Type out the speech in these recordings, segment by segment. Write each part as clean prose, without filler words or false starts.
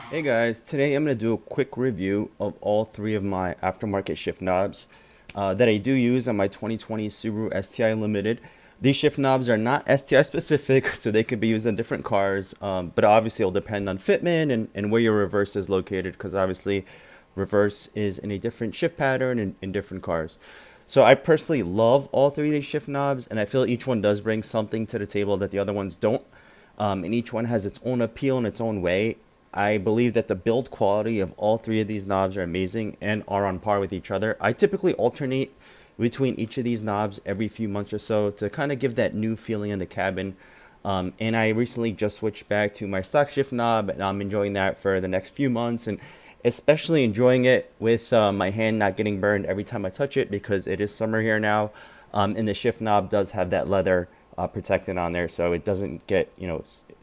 Hey guys, today I'm going to do a quick review of all three of my aftermarket shift knobs that I do use on my 2020 Subaru STI Limited. These shift knobs are not STI specific, so they could be used on different cars, but obviously it'll depend on fitment and where your reverse is located, because obviously reverse is in a different shift pattern in different cars. So I personally love all three of these shift knobs, and I feel each one does bring something to the table that the other ones don't. And each one has its own appeal in its own way. I believe that the build quality of all three of these knobs are amazing and are on par with each other. I typically alternate between each of these knobs every few months or so to kind of give that new feeling in the cabin. And I recently just switched back to my stock shift knob, and I'm enjoying that for the next few months, and especially enjoying it with my hand not getting burned every time I touch it, because it is summer here now, and the shift knob does have that leather protected on there, so it doesn't get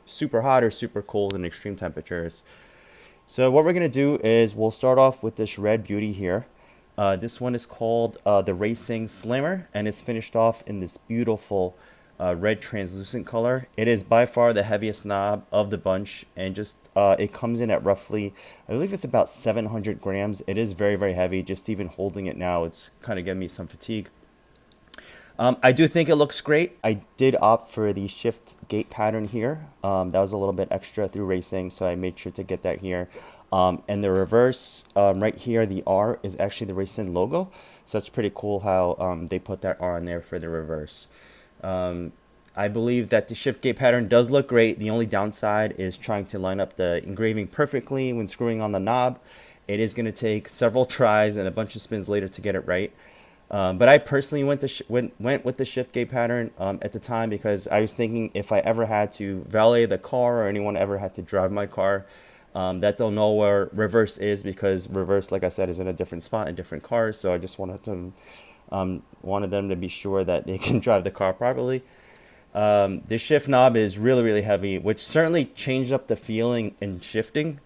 super hot or super cold in extreme temperatures. So what we're gonna do is we'll start off with this red beauty here. This one is called the Racing Slammer, and it's finished off in this beautiful red translucent color. It is by far the heaviest knob of the bunch, and just it comes in at roughly, I believe it's about 700 grams. It is very, very heavy. Just even holding it now, it's kind of giving me some fatigue. I do think it looks great. I did opt for the shift gate pattern here. That was a little bit extra through racing, so I made sure to get that here. And the reverse right here, the R is actually the racing logo. So it's pretty cool how they put that R on there for the reverse. I believe that the shift gate pattern does look great. The only downside is trying to line up the engraving perfectly when screwing on the knob. It is going to take several tries and a bunch of spins later to get it right. But I personally went with the shift gate pattern at the time, because I was thinking if I ever had to valet the car, or anyone ever had to drive my car, that they'll know where reverse is, because reverse, like I said, is in a different spot in different cars. So I just wanted them to be sure that they can drive the car properly. The shift knob is really, really heavy, which certainly changed up the feeling in shifting.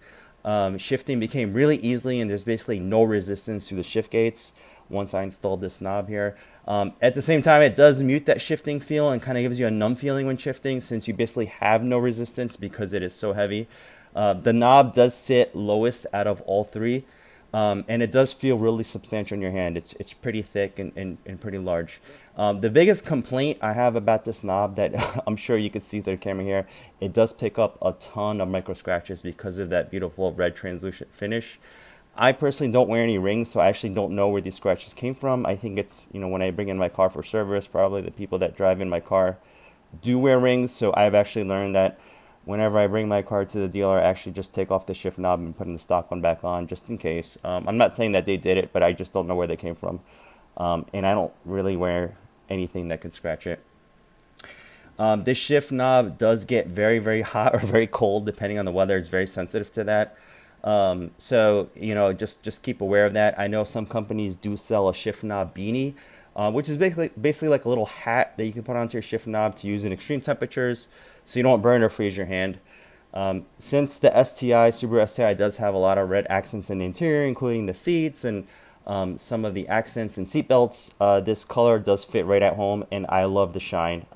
Shifting became really easily, and there's basically no resistance to the shift gates once I installed this knob here. At the same time, it does mute that shifting feel and kind of gives you a numb feeling when shifting, since you basically have no resistance because it is so heavy. The knob does sit lowest out of all three, and it does feel really substantial in your hand. It's pretty thick and pretty large. The biggest complaint I have about this knob, that I'm sure you can see through the camera here, it does pick up a ton of micro scratches because of that beautiful red translucent finish. I personally don't wear any rings, so I actually don't know where these scratches came from. I think it's, when I bring in my car for service, probably the people that drive in my car do wear rings. So I've actually learned that whenever I bring my car to the dealer, I actually just take off the shift knob and put in the stock one back on, just in case. I'm not saying that they did it, but I just don't know where they came from. And I don't really wear anything that can scratch it. This shift knob does get very, very hot or very cold depending on the weather. It's very sensitive to that. So just keep aware of that. I know some companies do sell a shift knob beanie, which is basically like a little hat that you can put onto your shift knob to use in extreme temperatures, so you don't burn or freeze your hand. Since the Subaru STI does have a lot of red accents in the interior, including the seats and some of the accents and seat belts, this color does fit right at home, and I love the shine.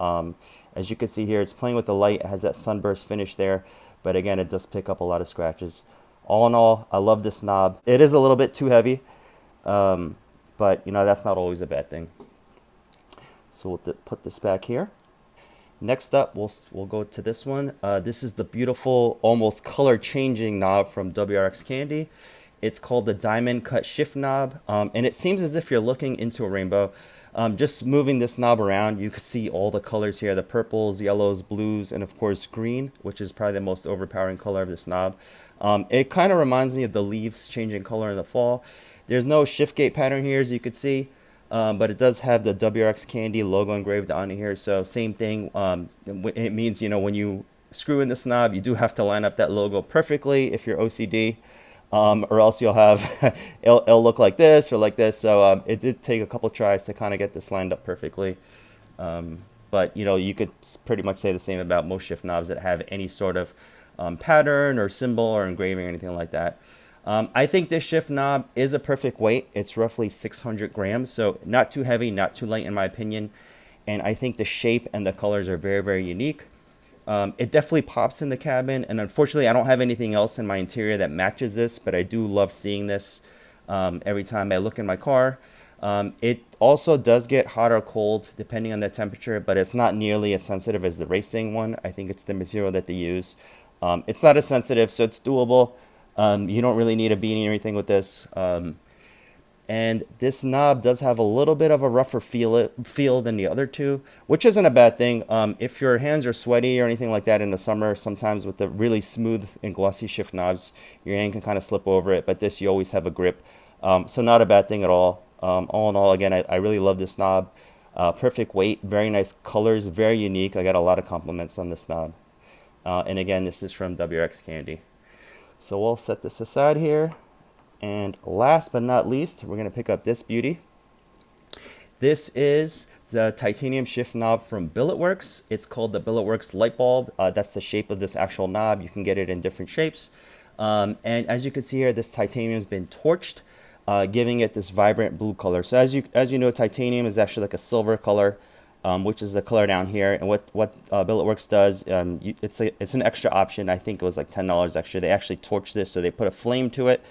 As you can see here, it's playing with the light. It has that sunburst finish there, but again, it does pick up a lot of scratches. All in all, I love this knob. It is a little bit too heavy, but that's not always a bad thing. So we'll put this back here. Next up, we'll go to this one. This is the beautiful, almost color changing knob from WRXCANDY. It's called the Diamond Cut Shift Knob, and it seems as if you're looking into a rainbow. Just moving this knob around, you can see all the colors here: the purples, yellows, blues, and of course green, which is probably the most overpowering color of this knob. It kind of reminds me of the leaves changing color in the fall. There's no shift gate pattern here, as you can see, but it does have the WRXCANDY logo engraved on here. So same thing. It means, when you screw in this knob, you do have to line up that logo perfectly if you're OCD, or else you'll have it'll look like this or like this. So it did take a couple tries to kind of get this lined up perfectly. But you could pretty much say the same about most shift knobs that have any sort of pattern or symbol or engraving or anything like that. I think this shift knob is a perfect weight. It's roughly 600 grams, so not too heavy, not too light in my opinion. And I think the shape and the colors are very, very unique. It definitely pops in the cabin, and unfortunately, I don't have anything else in my interior that matches this, but I do love seeing this every time I look in my car. It also does get hot or cold depending on the temperature, but it's not nearly as sensitive as the racing one. I think it's the material that they use. It's not as sensitive, so it's doable. You don't really need a beanie or anything with this. And this knob does have a little bit of a rougher feel than the other two, which isn't a bad thing. If your hands are sweaty or anything like that in the summer, sometimes with the really smooth and glossy shift knobs, your hand can kind of slip over it, but this you always have a grip. So not a bad thing at all. All in all, again, I really love this knob. Perfect weight, very nice colors, very unique. I got a lot of compliments on this knob. And again, this is from WRXCANDY. So we'll set this aside here. And last but not least, we're going to pick up this beauty. This is the titanium shift knob from BILLETWORKZ. It's called the BILLETWORKZ light bulb. That's the shape of this actual knob. You can get it in different shapes. And as you can see here, this titanium has been torched, giving it this vibrant blue color. So as you know, titanium is actually like a silver color, which is the color down here. And what BILLETWORKZ does, it's an extra option. I think it was like $10 extra. They actually torch this, so they put a flame to it.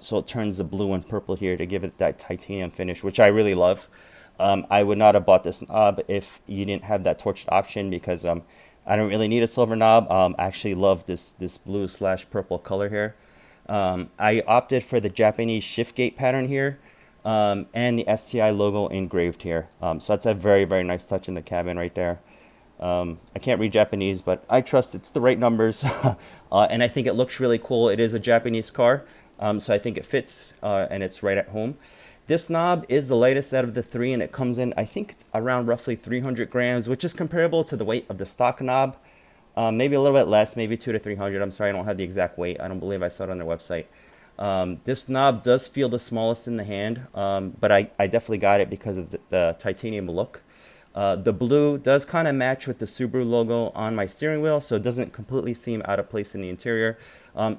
So it turns the blue and purple here to give it that titanium finish, which I really love. I would not have bought this knob if you didn't have that torched option, because I don't really need a silver knob. I actually love this blue / purple color here. I opted for the Japanese shift gate pattern here, and the STI logo engraved here. So that's a very, very nice touch in the cabin right there. I can't read Japanese, but I trust it's the right numbers. And I think it looks really cool. It is a Japanese car. So I think it fits, and it's right at home. This knob is the lightest out of the three, and it comes in, I think, around roughly 300 grams, which is comparable to the weight of the stock knob. Maybe a little bit less, maybe 200 to 300. I'm sorry, I don't have the exact weight. I don't believe I saw it on their website. This knob does feel the smallest in the hand, but I definitely got it because of the titanium look. The blue does kind of match with the Subaru logo on my steering wheel, so it doesn't completely seem out of place in the interior.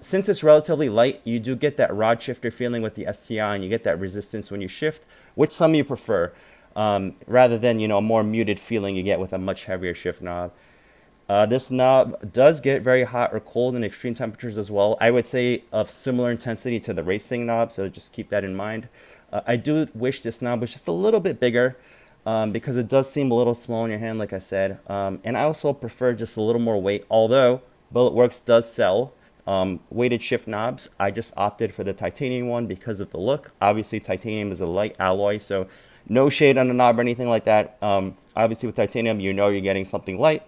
Since it's relatively light, you do get that rod shifter feeling with the STI, and you get that resistance when you shift, which some of you prefer, rather than, a more muted feeling you get with a much heavier shift knob. This knob does get very hot or cold in extreme temperatures as well. I would say of similar intensity to the racing knob, so just keep that in mind. I do wish this knob was just a little bit bigger, because it does seem a little small in your hand, like I said. And I also prefer just a little more weight, although BILLETWORKZ does sell weighted shift knobs. I just opted for the titanium one because of the look. Obviously, titanium is a light alloy, so no shade on the knob or anything like that. Obviously, with titanium, you're getting something light.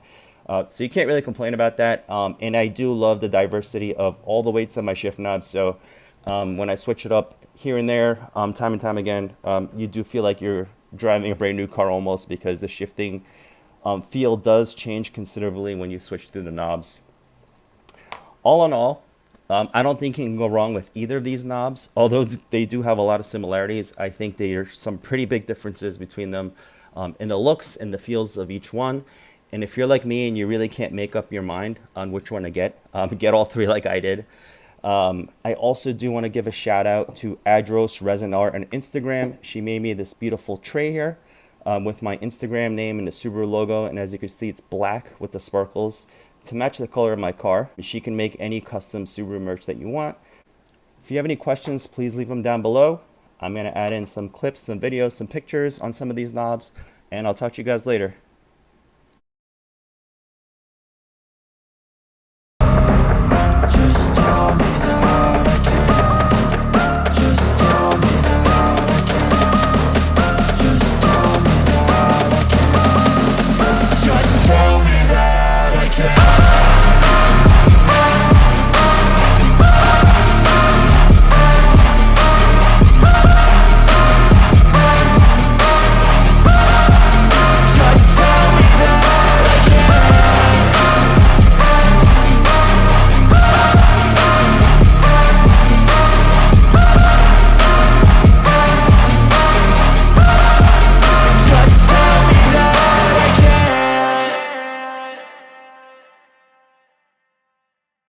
So you can't really complain about that. And I do love the diversity of all the weights on my shift knobs. So when I switch it up here and there, time and time again, you do feel like you're driving a brand new car almost, because the shifting feel does change considerably when you switch through the knobs. All in all, I don't think you can go wrong with either of these knobs. Although they do have a lot of similarities, I think there are some pretty big differences between them in the looks and the feels of each one. And if you're like me and you really can't make up your mind on which one to get all three like I did. I also do want to give a shout out to Adros Resin Art on Instagram. She made me this beautiful tray here with my Instagram name and the Subaru logo. And as you can see, it's black with the sparkles to match the color of my car. She can make any custom Subaru merch that you want. If you have any questions, please leave them down below. I'm going to add in some clips, some videos, some pictures on some of these knobs, and I'll talk to you guys later.